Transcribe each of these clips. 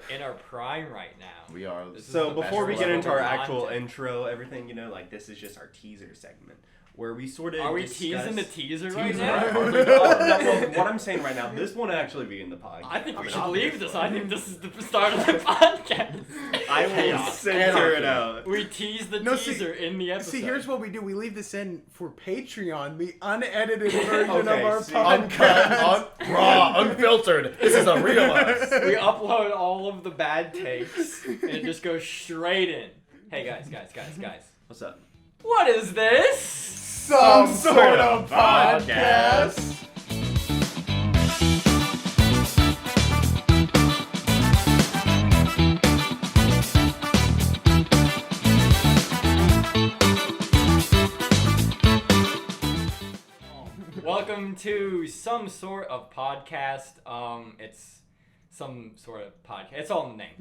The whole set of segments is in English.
in our prime right now. We are. So before we get into our actual content. intro, everything, like this is just our teaser segment. Where we sort of Are we teasing the teaser right Teaser. now? Well, what I'm saying right now, this won't actually be in the podcast. I think we should leave this. I think this is the start of the podcast. I will censor it out. We tease the teaser in the episode. See, here's what we do. We leave this in for Patreon, the unedited version of our podcast. Uncut, raw, unfiltered. This is a real us. We upload all of the bad takes, and it just goes straight in. Hey, guys. What's up? What is this? Some sort of podcast. Welcome to some sort of podcast. It's some sort of podcast. It's all in the name.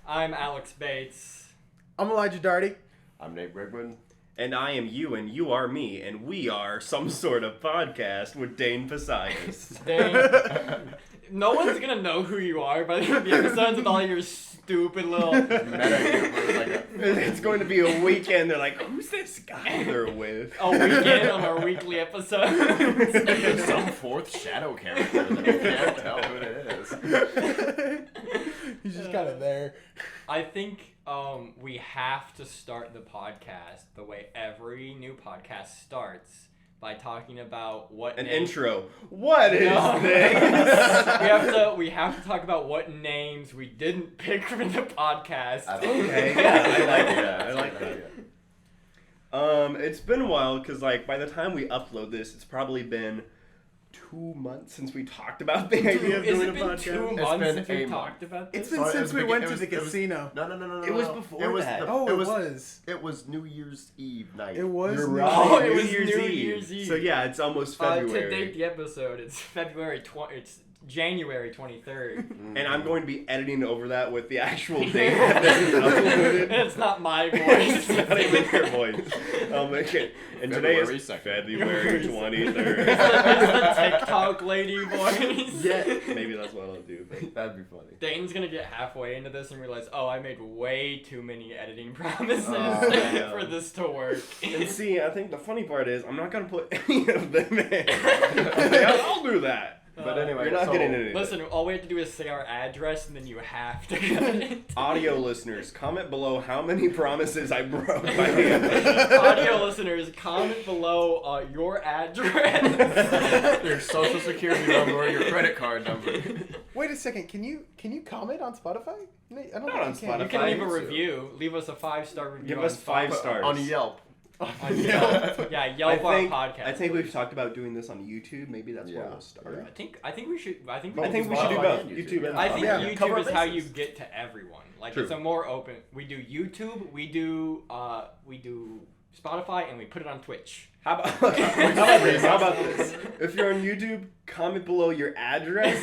I'm Alex Bates. I'm Elijah Darty. I'm Nate Brigman. And I am you, and you are me, and we are some sort of podcast with Dane Posaidas. Dang. No one's gonna know who you are by the end of the episodes with all your stupid little... It's going to be a weekend. They're like, who's this guy they're with? A weekend on our weekly episode. There's some fourth shadow character that I can't tell who it is. He's just kind of there. I think we have to start the podcast the way every new podcast starts, by talking about what intro. What is this? we have to talk about what names we didn't pick for the podcast. Okay, yeah, I like that. It's been a while because by the time we upload this, it's probably been 2 months since we talked about the idea of doing a podcast. 2 months since we talked about this? It's been since we went to the casino. No. It was before that. It was New Year's Eve night. It was. You're New right. Oh, it New was Year's New Eve. Year's Eve. So yeah, it's almost February. To date the episode, it's It's January 23rd. And I'm going to be editing over that with the actual date that this is uploaded. It's not my voice. It's not even your voice. Okay. And today February is 2nd. February 23rd. It's the TikTok lady voice. Yeah. Maybe that's what I'll do. But That'd be funny. Dane's gonna get halfway into this and realize, I made way too many editing promises yeah. for this to work. And see, I think the funny part is I'm not going to put any of them in. I'll do that. But anyway, you're not getting anything. Listen, all we have to do is say our address, and then you have to get it. Audio listeners, comment below how many promises I broke by the end. Audio listeners, comment below your address, Your social security number, your credit card number. Wait a second. Can you comment on Spotify? Nate, I don't Not think on you can. Spotify. You can leave a YouTube. review. Leave us a 5-star review. Give on us 5 Spotify. stars. On Yelp. On Yelp. Yeah, Yelp our podcast. I think we've talked about doing this on YouTube. Maybe that's where we'll start. I think we should. I think we should do Spotify both. and YouTube and I think Spotify. Cover YouTube is how you bases. get to everyone. Like True. it's a more open. We do YouTube. We do Spotify, and we put it on Twitch. How about this? If you're on YouTube, comment below your address.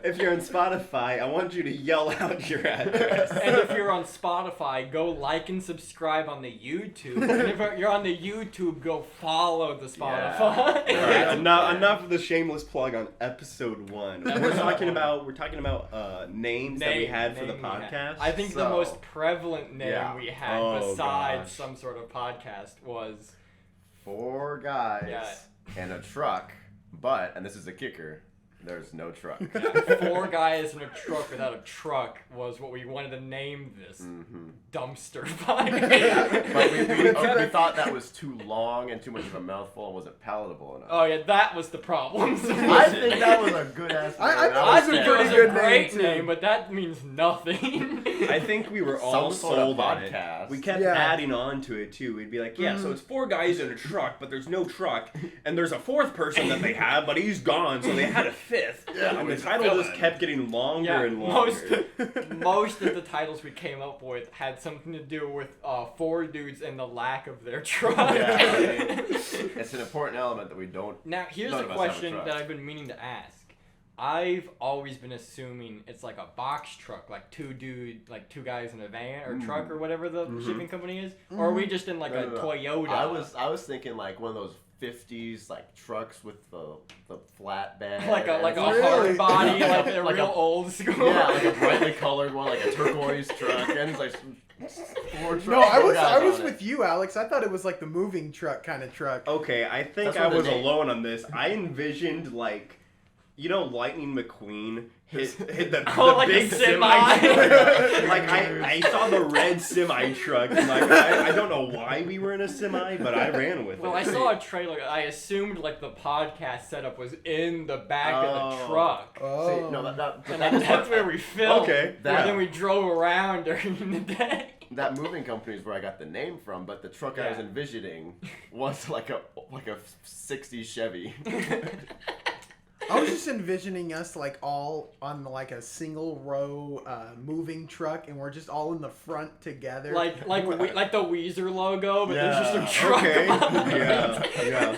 If you're on Spotify, I want you to yell out your address. And if you're on Spotify, go like and subscribe on the YouTube. And if you're on the YouTube, go follow the Spotify. Alright, enough of the shameless plug on episode 1. We're talking about names that we had for the podcast. I think the most prevalent name we had Oh, besides gosh. some sort of podcast was 4 guys and a truck, and this is the kicker, there's no truck. 4 guys in a truck without a truck was what we wanted to name this dumpster podcast. But we thought that was too long and too much of a mouthful and wasn't palatable enough. Oh yeah, that was the problem. I think that was a good ass name. I think it was a good great name, name, too. but that means nothing. I think we were all Some sort of sold on it. podcast. We kept adding on to it too. We'd be like, so it's 4 guys in a truck, but there's no truck, and there's a 4th person that they have, but he's gone, so they had a 5th. And the title just kept getting longer and longer. Most of the titles we came up with had something to do with 4 dudes and the lack of their truck. Yeah, it's an important element that we don't. Now, here's None a of us have a question truck. that I've been meaning to ask. I've always been assuming it's like a box truck, like 2 guys in a van or truck or whatever the shipping company is, or are we just in like a Toyota? I was thinking like one of those 50s like trucks with the flat bed. Like a Really? hard body, like a Like real a- old school. Yeah, like a brightly colored one, like a turquoise truck, and it's like four No, I guys was on with you, Alex. I thought it was like the moving truck kind of truck. Okay, I think That's I what the was name- alone on this. I envisioned like, Lightning McQueen hit the, Oh, the like a big semi. Like I saw the red semi truck. And like I don't know why we were in a semi, but I ran with Well, it. I saw a trailer. I assumed like the podcast setup was in the back of the truck. Oh. See, no, And that's where we filmed. Okay, And that- then we drove around during the day. that moving company is where I got the name from, but the truck I was Yeah. envisioning was like a 60s Chevy. I was just envisioning us like all on like a single row moving truck, and we're just all in the front together. like the Weezer logo, but there's just Yeah, a truck. Okay. on it. Yeah.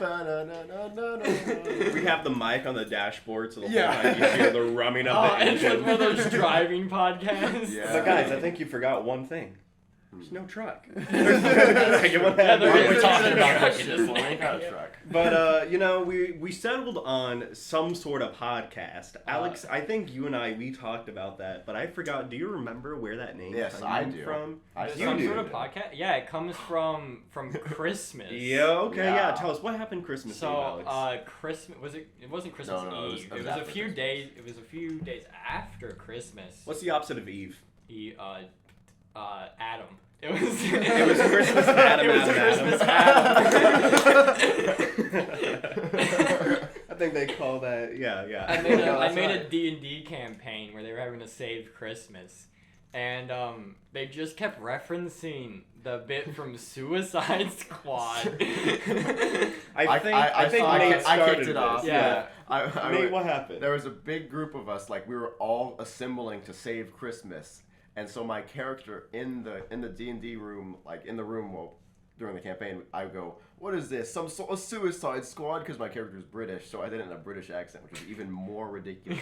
Ba-na-na-na-na-na. We have the mic on the dashboard, so the Yeah. whole time you hear the rumming of Oh, the and it's like engine. one of those driving podcasts. Yeah. But guys, I think you forgot one thing. There's no truck. Yeah, there We're is. talking about like this one. Ain't got a truck. But we settled on some sort of podcast. Alex, I think you and we talked about that, but I forgot. Do you remember where that name Yes, came I do. from? I There's You some do. sort of podcast. Yeah, it comes from Christmas. Yeah. Okay. Yeah. Yeah. Tell us what happened Christmas Eve, So Alex. Christmas was it? It wasn't Christmas No, it was- Eve. it was a after few Christmas. days. It was a few days after Christmas. What's the opposite of Eve? Adam. It was. It was Christmas Adam. It was Adam, Christmas Adam. I think they call that. Yeah. I made No, a that's I made a right. D&D campaign where they were having to save Christmas, and they just kept referencing the bit from Suicide Squad. I think Nate started kicked it this. off. Yeah. Nate, what happened? There was a big group of us, like we were all assembling to save Christmas, and so my character in the D&D room, like in the room, during the campaign, I go, "What is this? Some sort of Suicide Squad?" Because my character is British, so I did it in a British accent, which is even more ridiculous.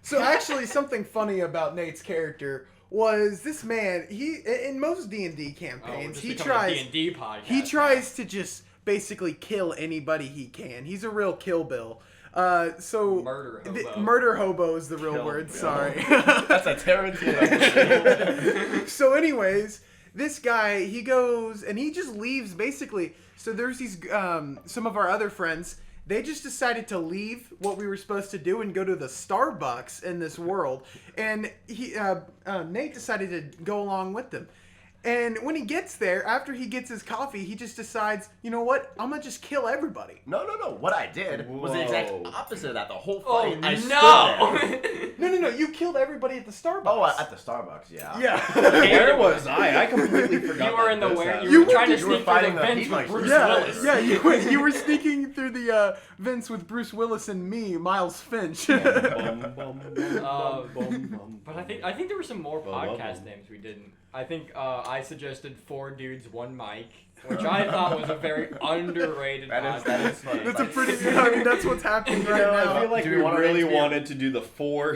So actually, something funny about Nate's character was this man. He in most D&D campaigns, he tries D&D podcast. he tries to just basically kill anybody he can. He's a real Kill Bill. So Murder hobo. Murder hobo is the real Kill word. Bill. Sorry. That's a Tarantino. So anyways, this guy, he goes and he just leaves basically. So there's these some of our other friends, they just decided to leave what we were supposed to do and go to the Starbucks in this world, and he Nate decided to go along with them. And when he gets there, after he gets his coffee, he just decides, you know what, I'm gonna just kill everybody. No. What I did was the exact Whoa. opposite of that. The whole Oh fight, I stood no! there. No, you killed everybody at the Starbucks. Oh, at the Starbucks, yeah. Yeah. Where was I? I completely forgot. You were in the this where happened. you You were trying to you were sneak through fighting the the vents heat with like Bruce Yeah, Willis. Yeah, you were sneaking through the vents with Bruce Willis and me, Miles Finch. But I think there were some more Bum, podcast bum. names we didn't. I think I suggested 4 Dudes, 1 Mic, which I thought was a very underrated podcast. That is funny. That's a Like- pretty. I mean, that's what's happening right now. I feel like Do we we want our really names to be- wanted to do the four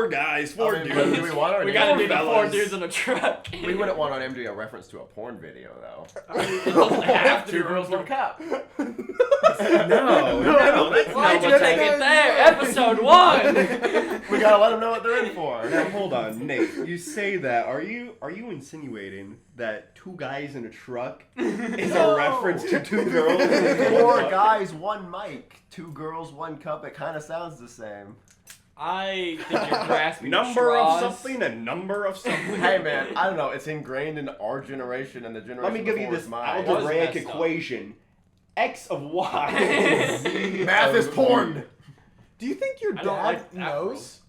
guys, four I mean, dudes. do we want our We names- gotta do the 4 fellas. dudes in a truck. We wouldn't want our name to be a reference to a porn video, though. It doesn't have to be 2 girls, 1 cup. No, that's Why'd not you what take that- it there? Episode 1! We gotta let them know what they're in for. Now hold on, Nate. You say that. Are you insinuating that 2 guys in a truck is No. a reference to 2 girls? 4 guys, 1 mic. 2 girls, 1 cup. It kind of sounds the same. I think you're grasping Number straws. of something, a number of something. Hey man, I don't know. It's ingrained in our generation and the generation Let me give you before this is mine. Was algebraic messed up. equation. X of y. Math is porn. Do you think your I don't dad like that knows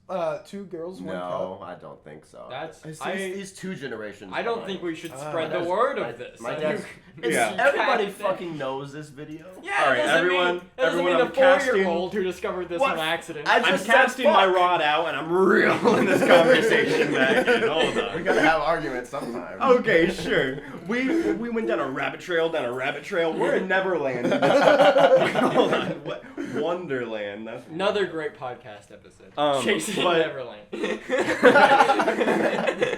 2 girls, 1 No, cup? I don't think so. That's He's 2 generations. I don't behind. think we should Ah, spread the that's- word my- of this. my I dad's- think- It's, Yeah. Everybody Fact. fucking knows this video. Yeah, All right, it doesn't everyone- mean, doesn't everyone, mean I'm the 4-year-old who discovered this What? on accident. I I'm just said casting my fuck. rod out and I'm reeling this conversation back in. Hold on. We gotta have arguments sometime. Okay, sure. We went down a rabbit trail. We're in Neverland. Hold on. What? Wonderland. That's Another great podcast episode. Chasing but- Neverland.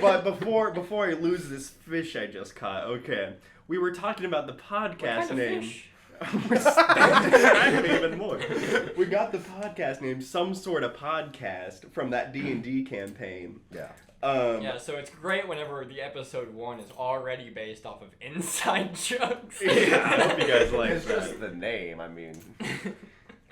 But before I lose this fish I just caught, okay. We were talking about the What podcast kind of name. fish? We're describing even more. We got the podcast name Some Sort of Podcast from that D&D campaign. Yeah. Yeah, so it's great whenever the episode 1 is already based off of inside jokes. Yeah, I hope you guys like It's that. just the name. I mean,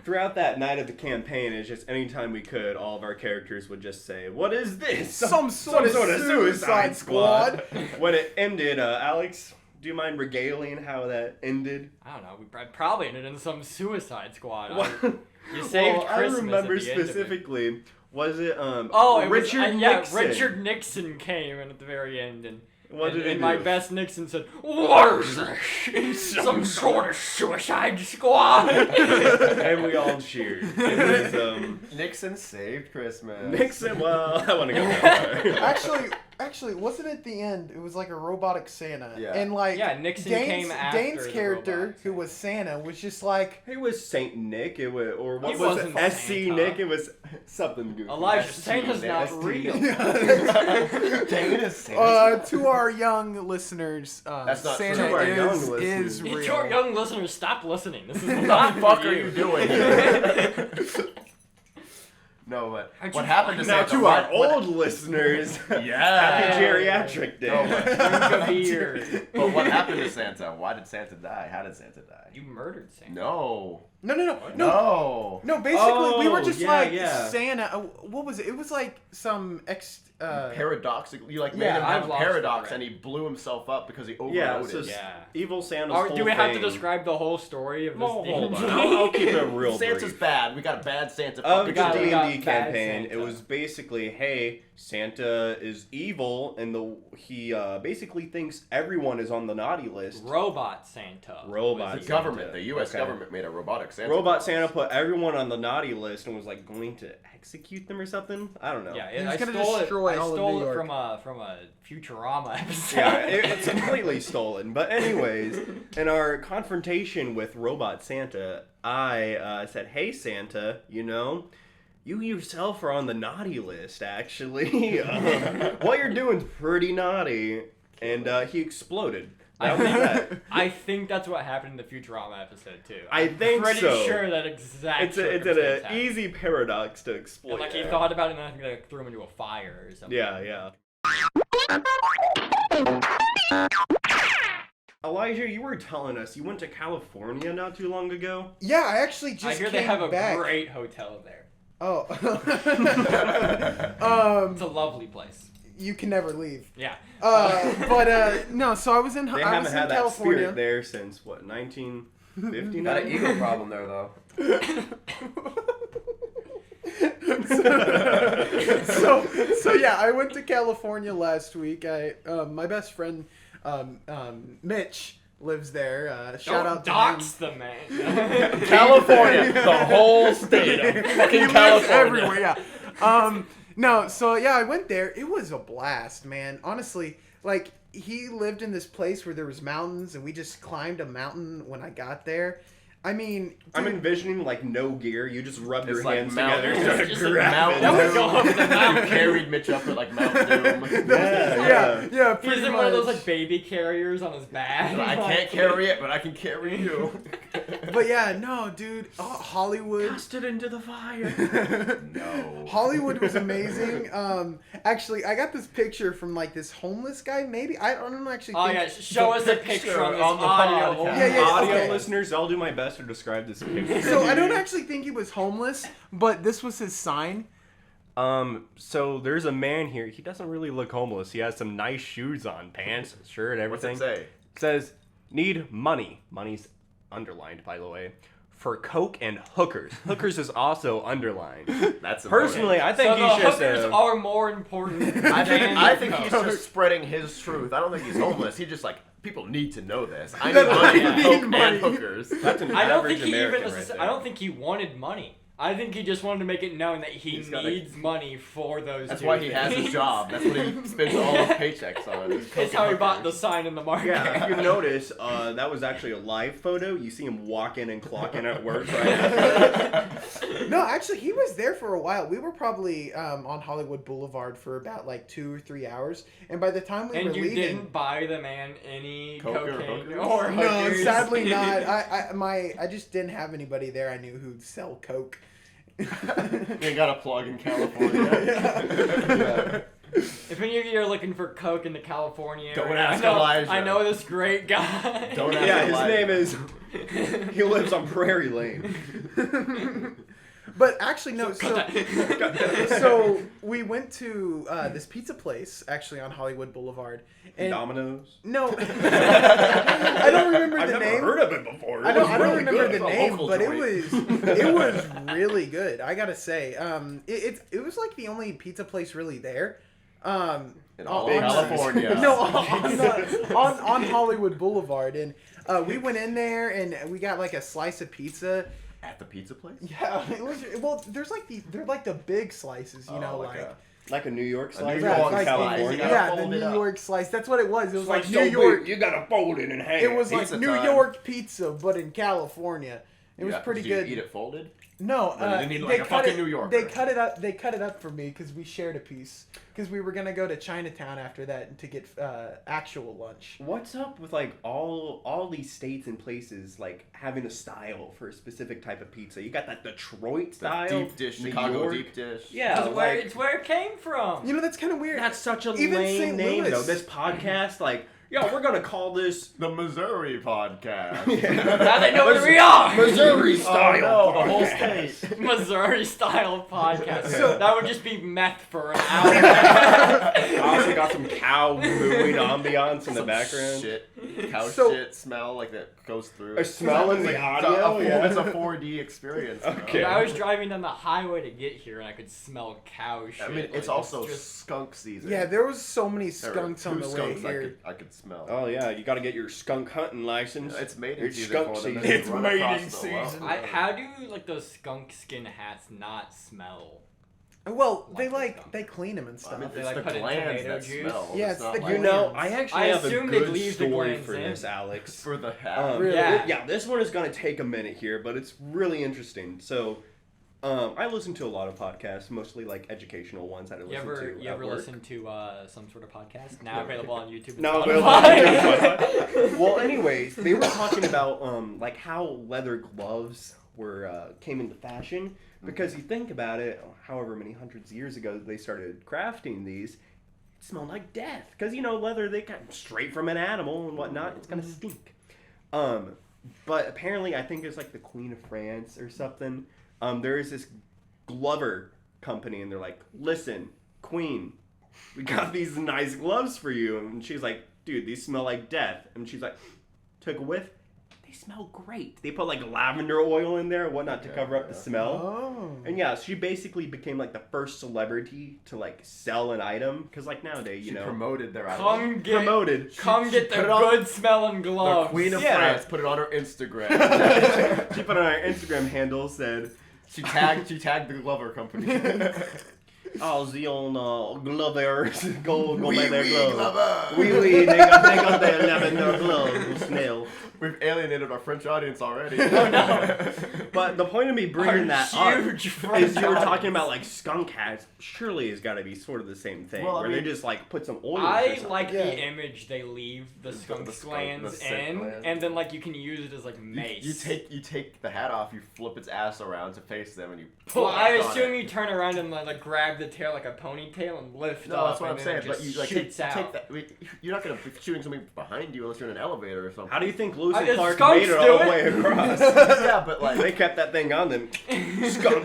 Throughout that night of the campaign, it's just anytime we could, all of our characters would just say, "What is this? Some sort of Suicide Squad." When it ended, Alex, do you mind regaling how that ended? I don't know. We probably ended in some Suicide Squad. Well, You saved I Christmas remember at the end of it. specifically. Was it Oh, it Richard was, Nixon? Richard Nixon came in at the very end, and What did he and my do? best Nixon said, "What is this? Some sort of Suicide Squad?" And we all cheered. It was Nixon saved Christmas. Nixon. Well, I want to go that far. Actually, wasn't it the end? It was like a robotic Santa, Yeah. and like Yeah, Nixon came after Dane's the character, robot who was Santa, was just like, It was Saint Nick. It was, or what He was wasn't it? SC Santa. Nick. It was something goofy. Elijah, ST, Santa's not ST. real. Dang it, Santa. to our young listeners, That's not true. Santa To our young is listeners. real. Your young listeners, stop listening. This is What not the fuck for are you doing? No, but How'd what you happened to find Now Santa? to our what- old listeners, Yeah. happy geriatric day. No, Drink of beer. but what happened to Santa? Why did Santa die? How did Santa die? You murdered Santa. No. No. Basically, we were Oh, just yeah, like yeah. Santa. What was it? It was like some Paradoxical. You like made Yeah, him have I've a lost paradox, the and he blew himself up because he Yeah, overloaded. so Yeah. Evil Santa's Or whole do we have to thing- describe the whole story of this No, hold on. D&D? I'll keep it real Santa's brief. bad. We got a bad Santa. Of fucking the got- we got D&D bad campaign, Santa. it was basically, hey, Santa is evil, and he basically thinks everyone is on the naughty list. Robot Santa. Robot was The he. Santa. government, the U.S. Okay. government, made a robotic Santa. Robot Santa put everyone on the naughty list and was like going to execute them or something. I don't know. Yeah, He was I gonna stole it. destroy I all of stole New it York. from a Futurama episode. Yeah, it's completely stolen. But anyways, in our confrontation with Robot Santa, I said, "Hey Santa, you yourself are on the naughty list. Actually, what you're doing's pretty naughty." And he exploded. That was that. I think that's what happened in the Futurama episode too. I think pretty so. sure that exact. It's circumstance an happened. easy paradox to exploit. And, like he thought about it, and then I think they threw him into a fire or something. Yeah. Elijah, you were telling us you went to California not too long ago. Yeah, I actually I just hear came they have a back. great hotel there. Oh. It's a lovely place. You can never leave. Yeah. No. So I was in. They I haven't was had in that California. spirit there since what, 1959? Got an ego problem there, though. So yeah, I went to California last week. My best friend, Mitch, lives there. Shout Don't out to dox him. the man. California, the whole state of fucking He lives California. everywhere. Yeah. No. So yeah, I went there. It was a blast, man. Honestly, like he lived in this place where there was mountains, and we just climbed a mountain when I got there. I mean, I'm dude, envisioning like no gear. You just rub your It's like hands Mount together. Doom. and Just just a grab Mountain it. That would Doom. go up the You mountain. carried Mitch up at like Mount Doom. yeah, He's pretty in much. one of those like baby carriers on his back. I can't carry it, but I can carry you. But yeah, no, dude, Hollywood. Cast it into the fire. No. Hollywood was amazing. Actually, I got this picture from like this homeless guy. Maybe I don't actually. Oh think yeah, show us a picture on this on the audio. podcast. Yeah, Audio okay. listeners, I'll do my best to describe this picture. So I don't actually think he was homeless, but this was his sign. So there's a man here. He doesn't really look homeless. He has some nice shoes on, pants, shirt, What's everything. it say? It says, need money. Money's underlined, by the way. For coke and hookers. Hookers is also underlined. That's Personally, I think So the he's just hookers a... are more important. I think than he's coke. just spreading his truth. I don't think he's homeless. He's just like, people need to know this. I That need money, I need coke, money. and hookers. That's an I don't average think he American even. right there. I don't think he wanted money. I think he just wanted to make it known that he He's gotta- needs money for those. That's two why he has his things. job. That's what he spends all his paychecks on. is coke It's and how he bought the hookers. sign in the market. Yeah, if you notice, that was actually a live photo. You see him walk in and clock in at work right after that. No, actually, he was there for a while. We were probably on Hollywood Boulevard for about like 2 or 3 hours, and by the time we were leaving, didn't buy the man any Coke or cocaine hookers? or no, hookers? sadly not. I just didn't have anybody there I knew who'd sell coke. They got a plug in California. If any of you are looking for coke in the California Don't area, ask I know, Elijah. I know this great guy. Don't ask Yeah, his Elijah. name is. He lives on Prairie Lane. But actually, no. Cut that. So we went to this pizza place actually on Hollywood Boulevard. And Domino's. no, I don't remember I've the never name. heard of it before. I don't really remember good. the It's a name, local but joint. it was really good. I gotta say, it was like the only pizza place really there. In all Big of California. No, on Hollywood Boulevard, and we went in there and we got like a slice of pizza. At the pizza place? Yeah, it was. Well, they're like the big slices, you know, Like a New York A slice. New yeah, York like, slice. You gotta yeah, the fold it New up. York slice. That's what it was. It was like It's New so York. big, you gotta fold it in half. It was like Pizza New time. York pizza, but in California. It was pretty Did you good. eat it folded? No, No, they need, like, they a cut fucking it. New Yorker. They cut it up. They cut it up for me because we shared a piece. Because we were gonna go to Chinatown after that to get actual lunch. What's up with like all these states and places like having a style for a specific type of pizza? You got that Detroit The style, deep dish, New Chicago York. deep dish. Yeah, It's like where it came from. You know, that's kind of weird. that's such a Even lame St. name Louis. though. This podcast, like, yo, we're gonna call this The Missouri podcast. Now they know where we are. Missouri Oh, style. no, the whole podcast. state. Missouri style podcast. So- that would just be meth for an hour. I also got some cow mooing ambiance in the Some background. Shit. Cow So- shit smell like that goes through. A smell in It's the like audio, yeah. It's a 4D experience. bro. Okay. I was driving down the highway to get here and I could smell cow shit. I mean, Like, it's also just skunk season. Yeah, there was so many There were skunks on two the way skunks here. I could smell. Oh yeah, you gotta get your skunk hunting license. It's mating It's season skunk for them. season. They It's run mating across the season. world. how do like those skunk skin hats not smell? Well, Like they clean them and stuff. I mean, They, it's like, the put it in glands tomato that juice? smell. Yeah, It's it's not the like- You know, glands. I actually I have a assume they'd good leave the story glands for in. this, Alex. for the hat. Really? Yeah. This one is going to take a minute here, but it's really interesting. So, I listen to a lot of podcasts, mostly like educational ones that I You listen ever to you at ever work. listen to some sort of podcast now available on YouTube? and Now Spotify? Well, anyways, they were talking about like how leather gloves were came into fashion because you think about it, however many hundreds of years ago they started crafting these, it smelled like death because you know leather they got straight from an animal and whatnot. It's gonna stink. But apparently, I think it's like the Queen of France or something. There is this Glover company, and they're like, "Listen, Queen, we got these nice gloves for you." And she's like, "Dude, these smell like death." And she's like, took a whiff. They smell great. They put like lavender oil in there and whatnot to cover up the smell. Oh. And yeah, she basically became like the first celebrity to like sell an item because like nowadays, She you know, promoted their item. Come get promoted. come get the put it on- good smelling The gloves. Queen of Yeah. France put it on her Instagram. She put on her Instagram handle said, she tagged the Glover company. "Oh, the old Glovers, go Oui, buy their oui, gloves. Glover. Oui, they got their lavender gloves. Smell." We've alienated our French audience already. Oh no. But the point of me bringing that huge up French is you were talking audience. about like skunk hats. Surely it's got to be sort of the same thing, Well, I where mean, they just like put some oil. or I something. like Yeah. the image they leave the skunk the skunk- glands the scent in, glands. and then like you can use it as like mace. You take the hat off, you flip its ass around to face them, and you. Well, I whack on assume it. you turn around and like grab the tail like a ponytail and lift No, up. that's what I'm and saying. then it But you just like shoots take out. that. You're not gonna be shooting something behind you unless you're in an elevator or something. How do you think Lewis I and guess Clark skunks made it do all the it. way across? Yeah, but They like kept that thing on them. Skunk.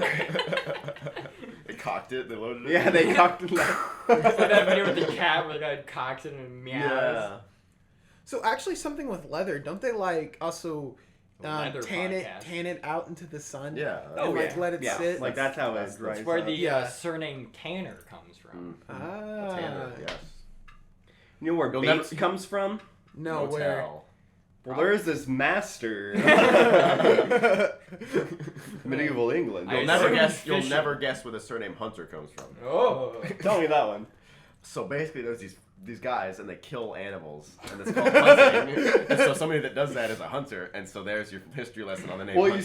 they cocked it, they loaded it. Yeah, they cocked it. It's like that video with the cat where the guy cocks it and meows. Yeah. So actually, something with leather, don't they like also Leather tan podcast. it out into the sun? Yeah. And like let it yeah. sit. Like that's how That's it dries That's where out. the Yeah. surname Tanner comes from. Ah. Tanner, yes. You know where You'll Bates never- comes from? No, Motel. where? Well, there is this master. Medieval England. I You'll never assume guess. You'll fishing. never guess where the surname Hunter comes from. Oh. Tell me that one. So basically, there's these these guys and they kill animals, and it's called hunting. And so somebody that does that is a hunter, and so there's your history lesson on the name. Well, hunter.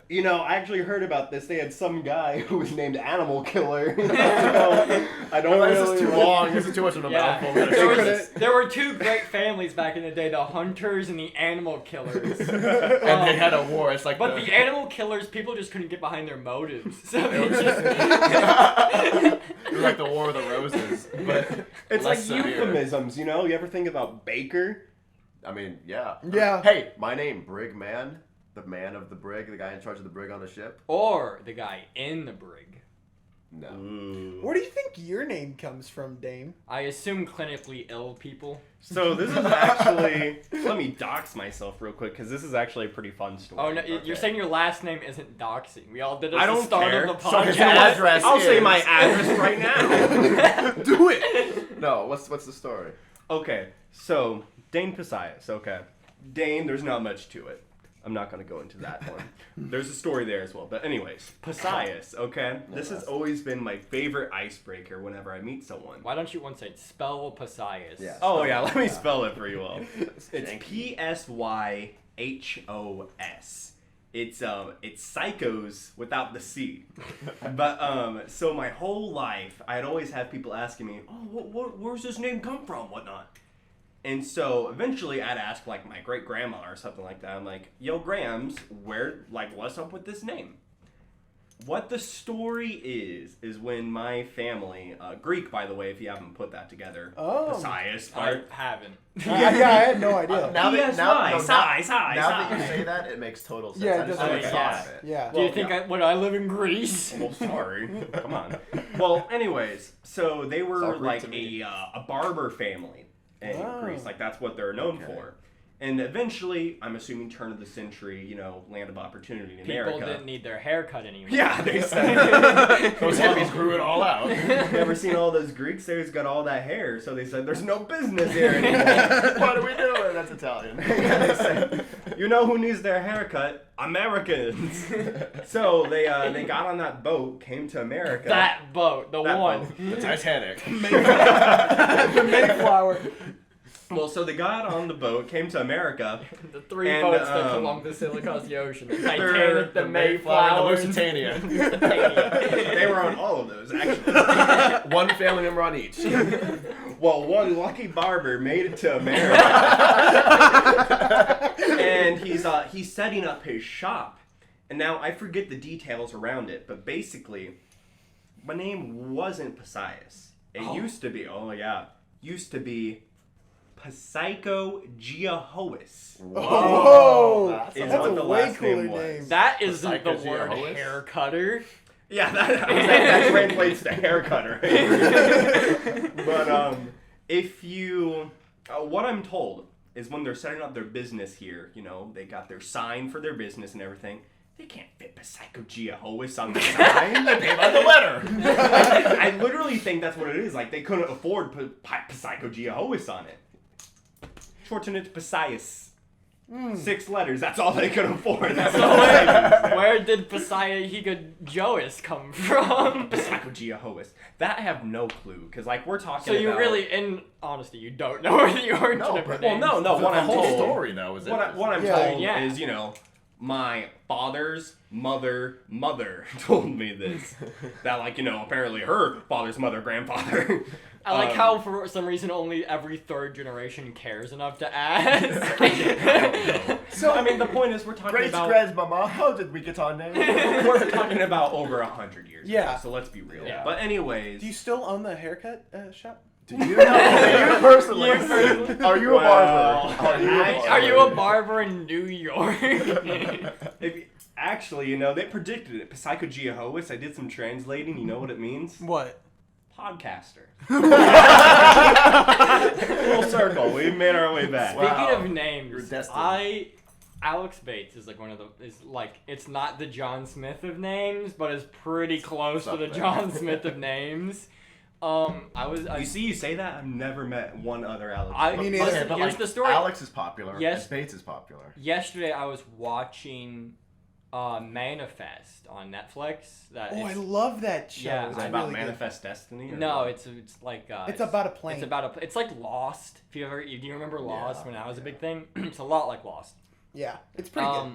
you see, I actually heard about this. They had some guy who was named Animal Killer. So, I don't This really is too long. This is too much of a mouthful. There were two great families back in the day: the hunters and the animal killers. And they had a war. It's like but the animal killers, people just couldn't get behind their motives. So they just... It was like the War of the Roses, but it's like less severe. euphemisms, You ever think about Baker? I mean, yeah. Yeah. Hey, my name, Brig Man. The man of the brig, the guy in charge of the brig on the ship. Or the guy in the brig. No. Ooh. Where do you think your name comes from, Dame? I assume clinically ill people. So this is actually... Let me dox myself real quick, because this is actually a pretty fun story. Oh, no, Okay. you're saying your last name isn't doxing. We all did it I at the don't start care. of the So his podcast. address I'll say is- my address right now. Do it! No, what's the story? Okay, so Dane Pisias, okay. Dane, there's not much to it. I'm not going to go into that one. There's a story there as well. But anyways, Pisias, okay? This has always been my favorite icebreaker whenever I meet someone. Why don't you once say spell Pisias? Yeah. Oh, yeah, let me spell it for you all. It's Janky. P-S-Y-H-O-S. It's psychos without the C. But so my whole life I'd always have people asking me, "Oh, where's this name come from? Whatnot?" And so eventually I'd ask like my great grandma or something like that. I'm like, "Yo, Grams, what's up with this name?" What the story is when my family, Greek by the way, if you haven't put that together, Oh. Pisias I part. haven't. Yeah, I had no idea. Now that Now you say that, it makes total sense. Yeah, it I just does never make thought sense. of it. Yeah. Do you think I live in Greece? Well, sorry. Come on. Well, anyways, so they were Sorry like to me. a barber family in Oh. Greece. Like that's what they're known Okay. for. And eventually, I'm assuming turn of the century, land of opportunity in People America. didn't need their hair cut anymore. Yeah, they said. Those hippies grew it all out. You ever seen all those Greeks there who's got all that hair? So they said, there's no business here anymore. What are we doing? That's Italian. Yeah, they said, you know who needs their haircut? Americans. So they got on that boat, came to America. That boat, the That one. boat. The Titanic. The Mayflower. Well, so they got on the boat, came to America. The three And, boats that come along the Silicon Ocean. The Titanic, the the Mayflower, Lusitania. They were on all of those, actually. One family member on each. Well, one lucky barber made it to America. And he's setting up his shop. And now I forget the details around it, but basically, my name wasn't Pisias. It used to be, used to be Psycho Geohois. Oh, That's Is that's what a the way last cooler name was. name. That isn't the Psycho word Geohois? hair cutter. Yeah, that translates to haircutter. But if you, what I'm told is when they're setting up their business here, they got their sign for their business and everything. They can't fit Psycho Geohois on the sign. They pay by the letter. I literally think that's what it is. Like they couldn't afford Psycho Geohois on it. Shorten it to Pisias. 6 letters. That's all they could afford. That's all Where did Pisiahiga Jois come from? Psycho Geohois. That I have no clue. Because we're talking So you about... really, in honesty, you don't know where the origin No, of her but- name Well, no. The What I'm whole told... story, though, is What I'm Yeah. told Yeah. is, my father's mother told me this. That, apparently her father's mother, grandfather. I like how, for some reason, only every third generation cares enough to ask. So, I mean, the point is we're talking Great about... grandmama, how did we get our name? We're talking about over 100 years Yeah. ago, so let's be real. Yeah. But anyways... Do you still own the haircut shop? Do you know? You personally. Are you a Well, barber? Are you a barber in New York? Actually, they predicted it. Psycho Geohois, I did some translating. You know what it means? What? Podcaster. Full circle. We made our way back. Wow. Speaking of You're names, destined. Alex Bates is one of the it's not the John Smith of names, but is pretty close to the Something. John Smith of names. You see, you say that, I've never met one other Alex. Me neither. Listen, here's the story. Alex is popular. Yes. And Bates is popular. Yesterday I was watching Manifest on Netflix. I love that show. Yeah. Is It's it about really good. Manifest Destiny? Or No, what? it's like It's about a plane. It's like Lost. If you ever do you remember Lost when that was a big thing? It's a lot like Lost. Yeah, it's pretty good.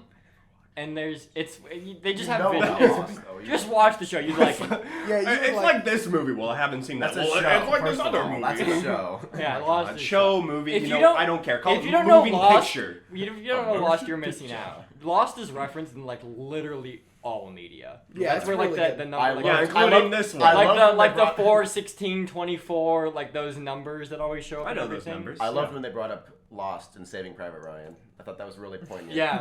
And they just have know about videos. Lost, though. Just watch the show. You'd like it. Yeah, you It's would like this movie. Well, I haven't seen that. That's a Well, show. it's like this first of other all. movie. That's a show. Yeah, Lost is a Show, movie, If you you know, don't- I don't care. Call If it you don't know moving Lost, picture. if you don't know Lost, you're missing out. Lost is referenced in like literally all media. Yeah, That's it's where like really the good. number I like, Yeah, love- including love- this one. I like love the when like they the brought- 4, 16, 24, like those numbers that always show up. I and know those everything. numbers. I loved when they brought up Lost and Saving Private Ryan. I thought that was really poignant. Yeah.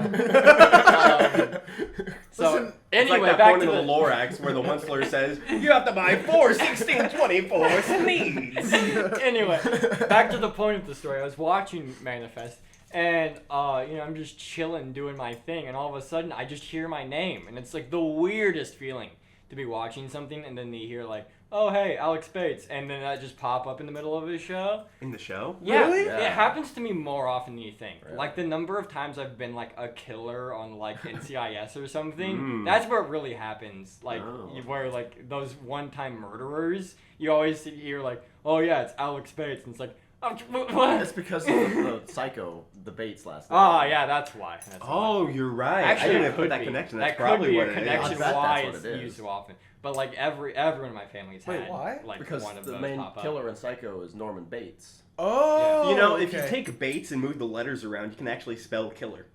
So Listen, It's anyway, like that back point to in the Lorax where the onceler says, you have to buy 4, 16, 24 sneeze. Anyway, back to the point of the story. I was watching Manifest, and I'm just chilling, doing my thing, and all of a sudden, I just hear my name, and it's like the weirdest feeling to be watching something, and then you hear like, "Oh, hey, Alex Bates," and then that just pop up in the middle of his show. In the show? Yeah, Really? Yeah. it happens to me more often than you think. Really? Like the number of times I've been like a killer on like NCIS or something. Mm. That's where it really happens. Like Oh. where like those one-time murderers, you always hear like, "Oh yeah, it's Alex Bates," and it's like, "Oh, what?" It's because of the Psycho, the Bates last night. Oh yeah, that's why. That's why. Oh, you're right. Actually, I it didn't could put that be. connection. That That's could probably be what a it is. connection I bet why that's it's what it used is. so often. But like everyone in my family's Wait, had why? like Because one of the those main pop up. killer in Psycho is Norman Bates. Oh, You know, if you okay. take Bates and move the letters around, you can actually spell killer.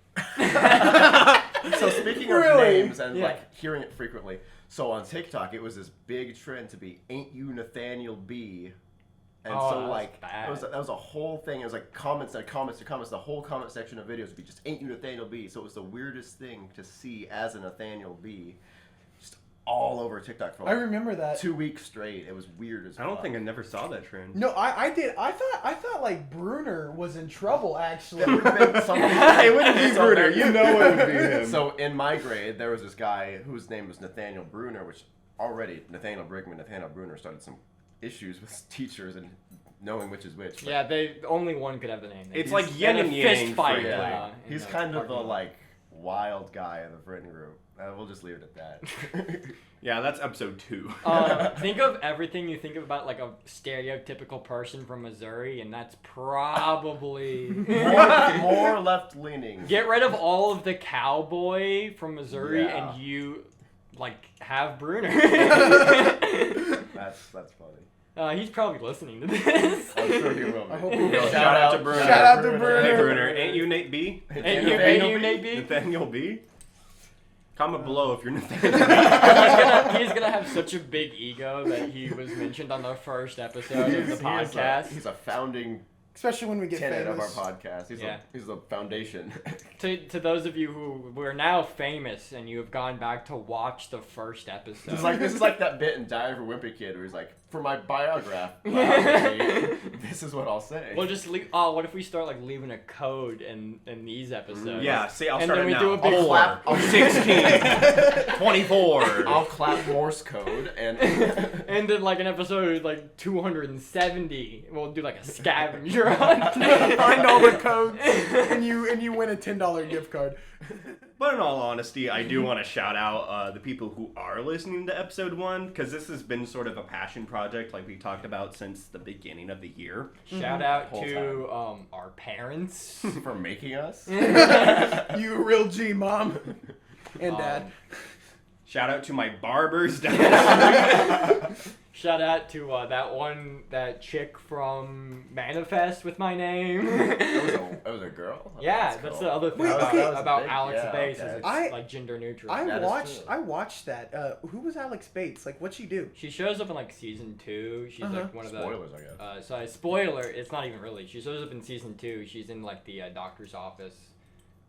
So speaking Really? of names and Yeah. like hearing it frequently, so on TikTok it was this big trend to be "Ain't you Nathaniel B." And Oh, so that's like bad. that was a whole thing. It was like comments and comments to comments. The whole comment section of videos would be just "Ain't you Nathaniel B." So it was the weirdest thing to see as a Nathaniel B. Just all over TikTok for I like remember that. 2 weeks straight. It was weird as I don't fuck. think I never saw that trend. No, I did. I thought like Bruner was in trouble actually. It would've been something- It wouldn't be So Bruner. then- You know it would be him. So in my grade, there was this guy whose name was Nathaniel Bruner, which already Nathaniel Brickman, Nathaniel Bruner started some issues with teachers and knowing which is which. but- Yeah, only one could have the name. It's He's like yin in a and yang fist fight. for- yeah. in He's the kind of the parking lot. like wild guy of the friend group. We'll just leave it at that. Yeah, that's episode 2. Think of everything you think of about like a stereotypical person from Missouri, and that's probably. more left leaning. Get rid of all of the cowboy from Missouri, Yeah. and you like have Bruner. That's funny. He's probably listening to this. I'm sure he will. Be. I hope he will. Shout out to Bruner. Shout out to Bruner. Hey, Bruner. Ain't you Nate B? Ain't you Nate B? Nathaniel B? Comment below if you're Nathaniel B. He's gonna have such a big ego that he was mentioned on the first episode of the podcast. He's a founding Especially when we get tenet of our famous. podcast. Yeah. He's the foundation. To those of you who are now famous and you have gone back to watch the first episode. This is like that bit in Diary of a Wimpy Kid where he's like, for my biography, this is what I'll say. We'll just leave. Oh, what if we start like leaving a code in these episodes? Yeah, see, I'll And start then it we now. do a big 4, clap. 16, 24. I'll clap Morse code and And then like an episode like 270, we'll do like a scavenger hunt. Find all the codes, and you win a $10 gift card. But in all honesty, I do want to shout out the people who are listening to episode 1, because this has been sort of a passion project like we talked about since the beginning of the year. Shout out Whole to our parents. for making us. You a real G, mom and dad. Shout out to my barbers down the street. Shout out to that chick from Manifest with my name. It was a girl. Yeah, That's that's cool. the other thing Wait, about, okay. about Big- Alex yeah, Bates okay. is it's I- like gender neutral. That is true. I watched that. Who was Alex Bates? Like, what'd she do? She shows up in like season 2. She's like one of the Spoilers, I guess. so spoiler, it's not even really. She shows up in season 2. She's in like the doctor's office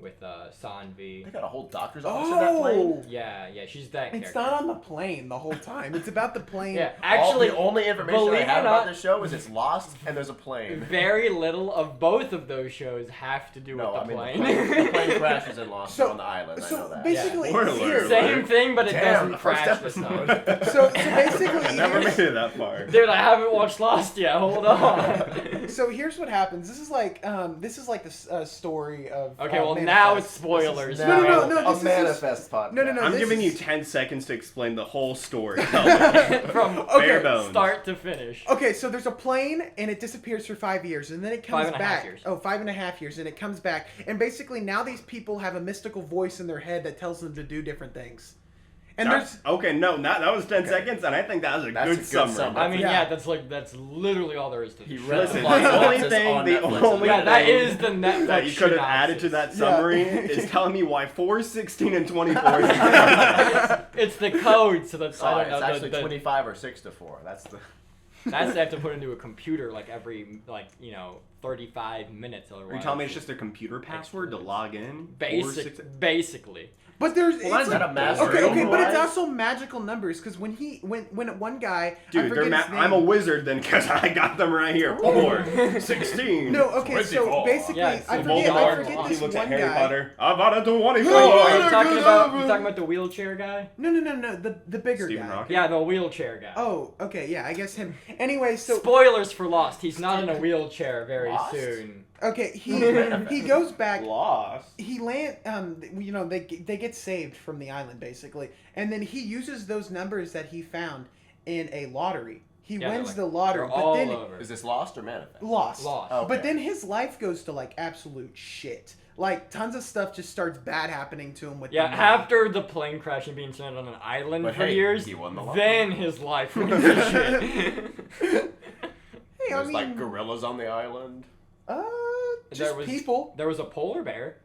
with Sanvi. They got a whole doctor's office in that plane. Yeah, she's that It's character. not on the plane the whole time. It's about the plane. Yeah, actually, the only information believe I it have or about not- this show is it's lost and there's a plane. very little of both of those shows have to do No, with I the mean plane. the plane crashes in Lost So- on the island. I know So that. basically, Spoiler here. alert. Same thing, but it Damn, doesn't the first crash this time. episode. So basically, I never here's- made it that far. Dude, I haven't watched Lost yet. Hold on. So here's what happens. This is like the story of Okay, well, name now it's spoilers. Now No, a this is manifest podcast. No, I'm this giving you is- 10 seconds to explain the whole story. From Bare bones. start to finish. Okay, so there's a plane and it disappears for 5 years and then it comes 5.5 back. years. Oh, 5.5 years and it comes back. And basically now these people have a mystical voice in their head that tells them to do different things. And there's Okay, no, that was 10 seconds, and I think that was a That's good a good summary. summary. I mean, Yeah. that's literally all there is to He the read show. Listen, Lots the of only access thing, on the Netflix. only Yeah, that thing is the Netflix that you could have added to that summary Yeah. is telling me why 4, 16, and 24 is It's the code, so that's Sorry, I don't it's know. actually 25 or 6 to 4. That's the. That's they have to put into a computer like every 35 minutes. Otherwise, Are you telling me it's just a computer password to log in? 4, 6, basically. But there's Well, that's it's not a master. okay, but it's Right? also magical numbers because when one guy I Dude, forget his name. I'm a wizard then because I got them right here. 4, 16. No, okay, so 24. basically Yeah, it's I the forget Voldemort. He this looks one at Harry guy. Potter. I've got it to 24. Are you talking about the wheelchair guy? No, the bigger Stephen guy. Rocket? Yeah, the wheelchair guy. Oh, okay, yeah, I guess him. Anyway, so Spoilers for Lost. He's not in a wheelchair very Lost? soon. okay, he goes back. Lost. He they get saved from the island basically, and then he uses those numbers that he found in a lottery. He Yeah, wins like, the lottery, they're but all then over. Is this Lost or Manifest? lost. Lost. Oh. But Okay. then his life goes to like absolute shit. Like tons of stuff just starts bad happening to him with Yeah, the money. after the plane crash and being stranded on an island But for hey, years, he won the lottery. then his life went to shit. Hey, I There's mean, like gorillas on the island. just people. There was a polar bear.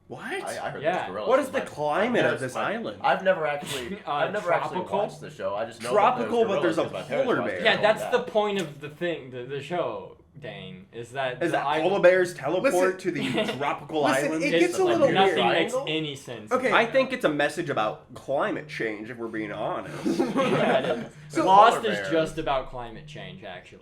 What? I heard Yeah. there's gorillas. What is but the climate I've of this never- island? I've never actually Tropical? watched the show. I just know Tropical, that but there's a gorillas 'cause my parents polar watched bear. it Yeah, all that's that. the point of the thing, the show, Dane, is that Is the that island- polar bears teleport Listen- to the tropical Listen, island? it It's gets a like little nothing weird. makes Triangle? any sense. Okay. I think it's a message about climate change, if we're being honest. Yeah, it is. So- Lost Polar is bears. just about climate change, actually.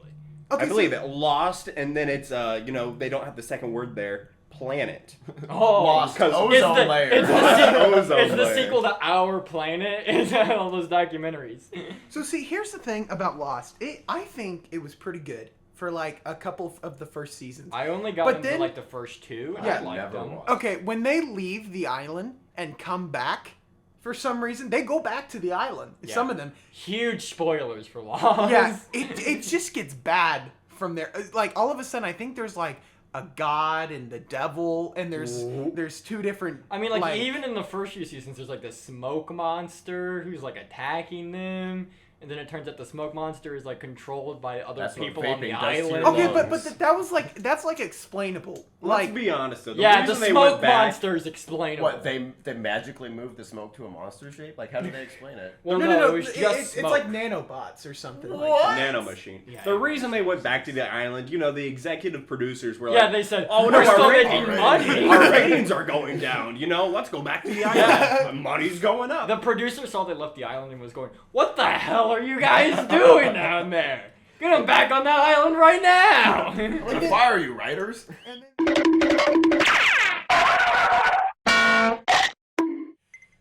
Okay, I believe it. Lost, and then it's, they don't have the second word there. Planet. Oh, Lost because- ozone it's the, layer. It's the, sequel, Ozone it's the layer. sequel to Our Planet. It's all those documentaries. So see, here's the thing about Lost. I think it was pretty good for like a couple of the first seasons. I only got But into then- like the first two, and Yeah. I liked Never them. watched. Okay, when they leave the island and come back, for some reason they go back to the island. Yeah. Some of them. Huge spoilers for Lost. Yeah, it just gets bad from there. Like all of a sudden, I think there's like a god and the devil, and there's two different. I mean, like even in the first few seasons, there's like this smoke monster who's like attacking them, and then it turns out the smoke monster is like controlled by other That's what people on the vaping does to your island. Okay, lungs. but that was like that's like explainable. Let's Like be honest, though. The Yeah, the reason they went smoke back, monster is explainable. What they magically moved the smoke to a monster shape? Like how did they explain it? Well, no, it was just it's smoke. like nanobots or something. Like What? Nano machine. Yeah, the it reason they went back to the island, the executive producers were Yeah, like, they said, "Oh no, we're still our making ratings, money. our ratings are going down. Let's go back to the island. Money's going up." The producer saw they left the island and was going, "What the hell are you guys doing down there? Get them back on that island right now!" I'm gonna fire you, writers.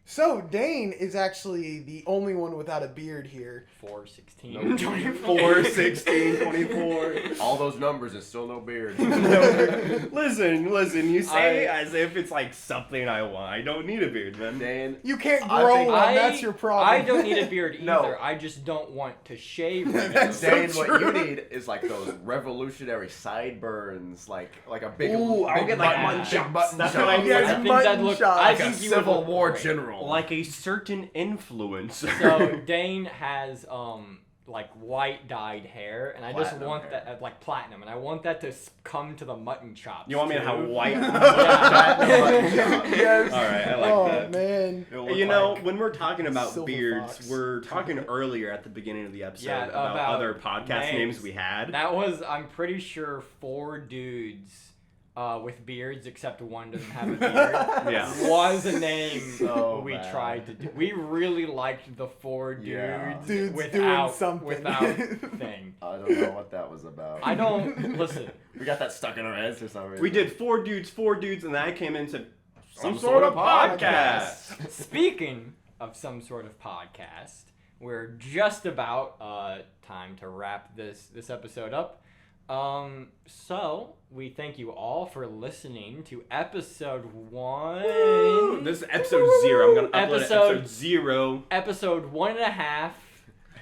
So Dane is actually the only one without a beard here. 4, 16, No. 24. 4, 16, 24. All those numbers and still no beard. Listen. You say I- as if it's like something I want. I don't need a beard, man. Dan, You can't I grow think- one. That's your problem. I don't need a beard either. No. I just don't want to shave. right That's now. so Dan, what true. you need is like those revolutionary sideburns, like a big, Ooh, I'll big get, like, button, mutton big chops. button That's chop. what I need. I Yes, think mutton that'd look. chops. I Like a think you would Civil look War great. general. Like a certain influencer. So Dane has like white dyed hair, and I just Platinum want hair. that like platinum, and I want that to come to the mutton chops. You want me to too. have white? Yeah. Yes. All right, I like oh, that. man. It'll look You know, like- when we're talking about Silver beards, fox. we're talking earlier at the beginning of the episode Yeah, about about other podcast names we had. That was, I'm pretty sure, 4 dudes with beards, except one doesn't have a beard. Yeah. Was a name So we bad. tried to do. We really liked the 4 dudes, Yeah. Dudes without doing something. without thing. I don't know what that was about. I don't listen. We got that stuck in our heads for some reason. We did 4 dudes, and then I came into Some sort of podcast. Speaking of some sort of podcast, we're just about time to wrap this episode up. So we thank you all for listening to episode 1. This is episode 0. I'm gonna upload episode 0. Episode 1.5.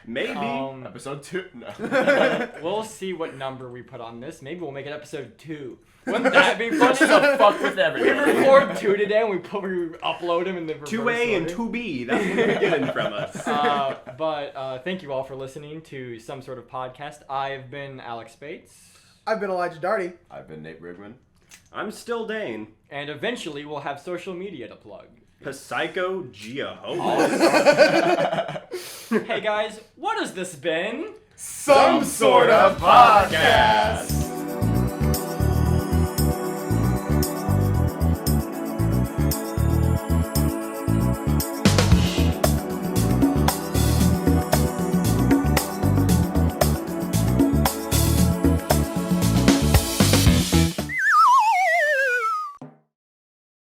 Maybe. Episode 2. No. We'll see what number we put on this. Maybe we'll make it episode 2. Wouldn't that be funny? So fuck with We everything. record 2 today and we upload them in the reverse 2A and order. 2B. That's what you're getting from us. But thank you all for listening to Some Sort of Podcast. I've been Alex Bates. I've been Elijah Darty. I've been Nate Brigman. I'm still Dane. And eventually we'll have social media to plug. Psycho Jehovah. Hey guys, what has this been? Some Sort of Podcast.